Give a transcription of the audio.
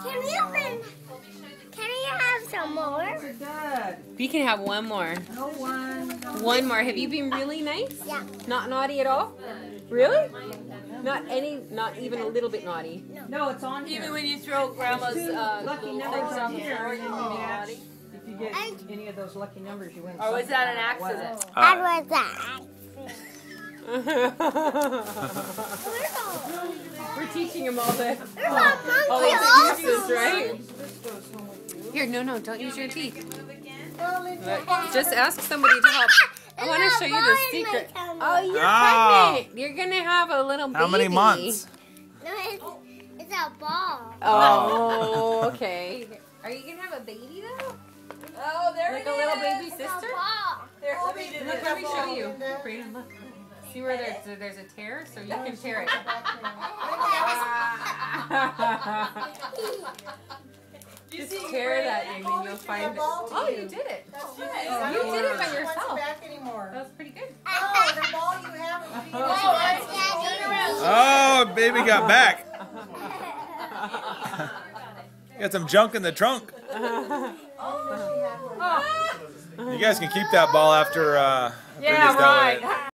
Can we open? Can we have some more? Good. We can have one more. No one. One more. Have you been really nice? Yeah. Not naughty at all? Really? Not even a little bit naughty. No, it's on here. Even when you throw grandma's lucky little numbers things on on the here. floor, you Yeah. won't be naughty. If you get any of those lucky numbers, you win. Or was that an something. accident? That was that. We're teaching him all the All the excuses, right? Here, no, don't use your teeth. Just ask somebody to help. I want to show you the secret. Oh, you're pregnant. You're gonna have a little baby. How many months? No, it's a ball. Oh, okay. Are you gonna have a baby though? Oh, there Like it a little is. baby It's a sister? ball. There, let me do Look, this. let me show you. Brayden, look. See where there's a tear, so you can tear it. Just tear that and then you'll find it. Oh, you did it. You did it by yourself. Back anymore. That was pretty good. Oh, the ball you have. Oh, baby got back. Got some junk in the trunk. You guys can keep that ball after. Yeah, right.